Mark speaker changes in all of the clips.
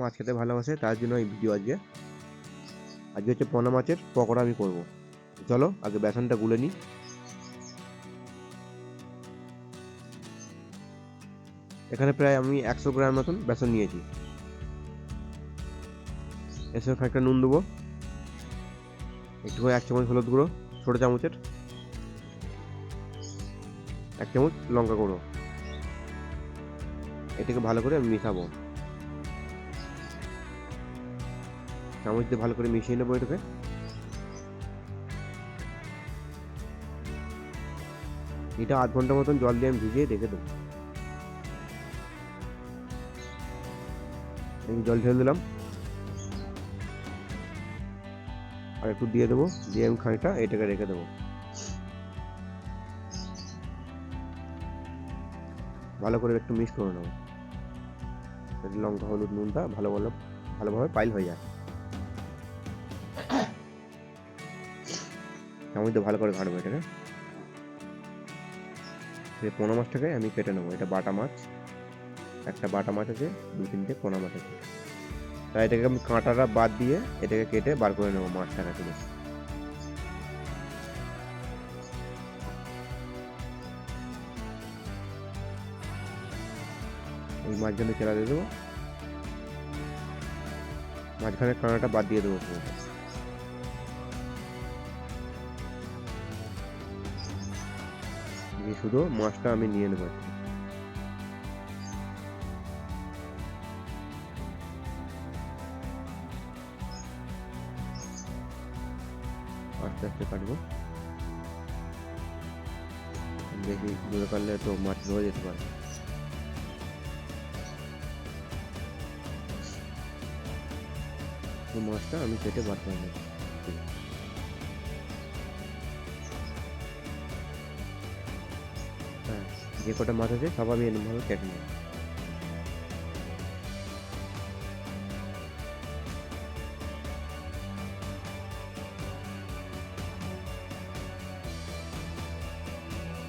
Speaker 1: মাছ খেতে ভালোবাসে, তার জন্য এই ভিডিও আজকে হচ্ছে পোনা মাছের পকোড়া আমি করব। চলো আগে বেসনটা গুলে নিই। এখানে প্রায় আমি 100 গ্রাম মতন বেসন নিয়েছি। এর সঙ্গে খানিকটা নুন দেবো, একটু 1 চামচ হলুদ গুঁড়ো ছোটো চামচের, 1 চামচ লঙ্কা গুঁড়ো। এটাকে ভালো করে আমি মিশাবো, চামচ দিয়ে ভালো করে মিশিয়ে নেবো এটাকে। এটা আধ ঘন্টা মতন জল দিয়ে আমি ভিজিয়ে রেখে দেবো। এই জল ঢেলে দিলাম, আর একটু দিয়ে দেবো, দিয়ে আমি খানিকটা এটাকে রেখে দেবো। ভালো করে একটু মিক্স করে নেবো, লঙ্কা হলুদ নুনটা ভালোভাবে পাইল হয়ে যায়। চামচ দিয়ে ভালো করে ঘাঁটবো এটাকে। পোনা মাছটাকে আমি কেটে নেবো। এটা বাটা মাছ, একটা বাটা মাছ আছে, 2-3টে পোনা মাছ আছে। তাই এটাকে আমি কাঁটাটা বাদ দিয়ে এটাকে কেটে বার করে নেবো মাছটাকে তুলে। এই মাছগুলো চেরা দিয়ে দেবো, মাঝখানে কাঁটাটা বাদ দিয়ে দেবো পুরোটা। শুধু মাছটা আমি নিয়ে নেবো। আস্তে আস্তে কাটবো, বেশি দূরে কাটলে তো মাছ রয়ে যেতে পারে। তো মাছটা আমি কেটে বার করে নেবো। হ্যাঁ, যে কটা মাছ আছে সব আমি এরকমভাবে কেটে নেবো।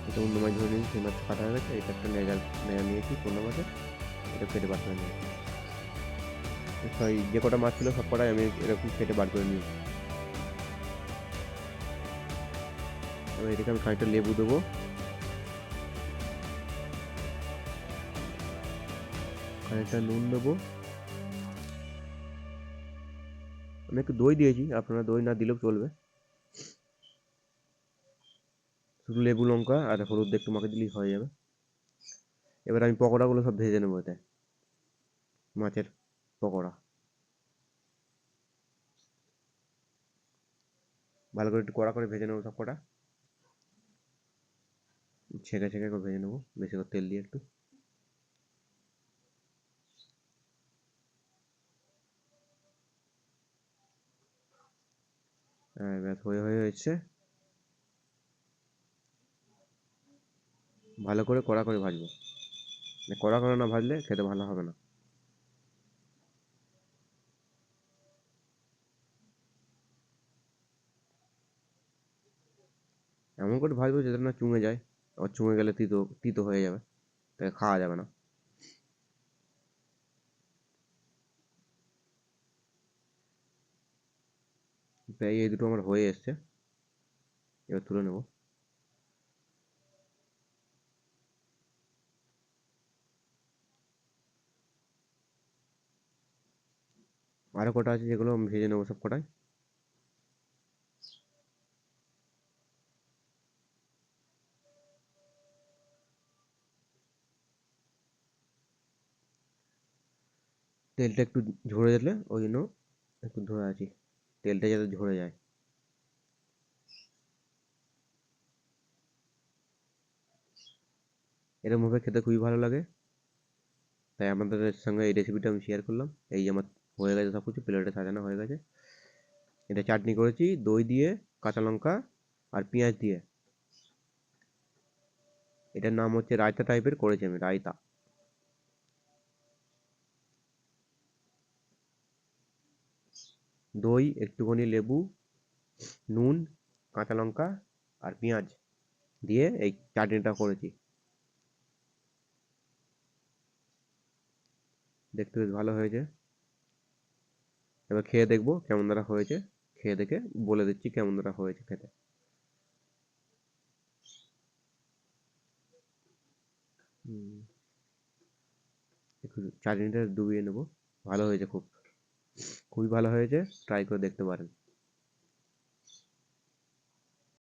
Speaker 1: এটা অন্য মাছ ধরে নিয়েছি, সেই মাছ কাটা হয়ে গেছে। এটা একটা নেজা নিয়েছি অন্য মাছের, এটা কেটে বার করে নিয়েছি। যে কটা মাছ ছিল সব কটাই আমি এরকম কেটে বার করে নিয়েছি। এবার এটাকে আমি খানিকটা লেবু দেবো, খানিকটা নুন দেবো, আমি একটু দই দিয়েছি, আপনারা দই না দিলেও চলবে। শুধু লেবু লঙ্কা আর হলুদ একটু মাখিয়ে দিলেই হয়ে যাবে। এবার আমি পকোড়াগুলো সব ভেজে নেবো এতে, মাছের পকোড়া। ভালো করে একটু কড়া করে ভেজে নেবো সব কটা, ছেঁকে ছেঁকে করে ভেজে নেবো, বেশি করে তেল দিয়ে একটু। ব্যাস হয়ে হয়ে এসছে। ভালো করে কড়া করে ভাজবো, কড়া করে না ভাজলে খেতে ভালো হবে না। এমন করে ভাজবো যাতে না চুঙে যায়, আবার চুঙে গেলে তিতো তিতো হয়ে যাবে, তাই খাওয়া যাবে না। প্রায় এই দুটো আমার হয়ে এসছে, এবার তুলে নেবো। আরো কটা আছে যেগুলো আমি ভেজে নেবো সব কটাই। তেলটা একটু ঝরে যেলে ওই জন্য একটু ধরে আছি, তেলটা যাতে ঝরে যায়। এরকম ভাবে খেতে খুবই ভালো লাগে, তাই আমাদের সঙ্গে এই রেসিপিটা আমি শেয়ার করলাম। এই যে আমার হয়ে গেছে সব কিছু, প্লেটে সাজানো হয়ে গেছে। এটা চাটনি করেছি দই দিয়ে, কাঁচা লঙ্কা আর পেঁয়াজ দিয়ে। এটার নাম হচ্ছে রায়তা টাইপের করেছি আমি, রায়তা। দই, একটুখানি লেবু, নুন, কাঁচা লঙ্কা আর পেঁয়াজ দিয়ে এই চাটনিটা করেছি। দেখতে বেশ ভালো হয়েছে। এবার খেয়ে দেখবো কেমন দ্বারা হয়েছে, খেয়ে দেখে বলে দিচ্ছি কেমন দ্বারা হয়েছে খেতে। একটু চাটনিটা ডুবিয়ে নেবো। ভালো হয়েছে, খুবই ভালো হয়েছে, ট্রাই করে দেখতে পারেন।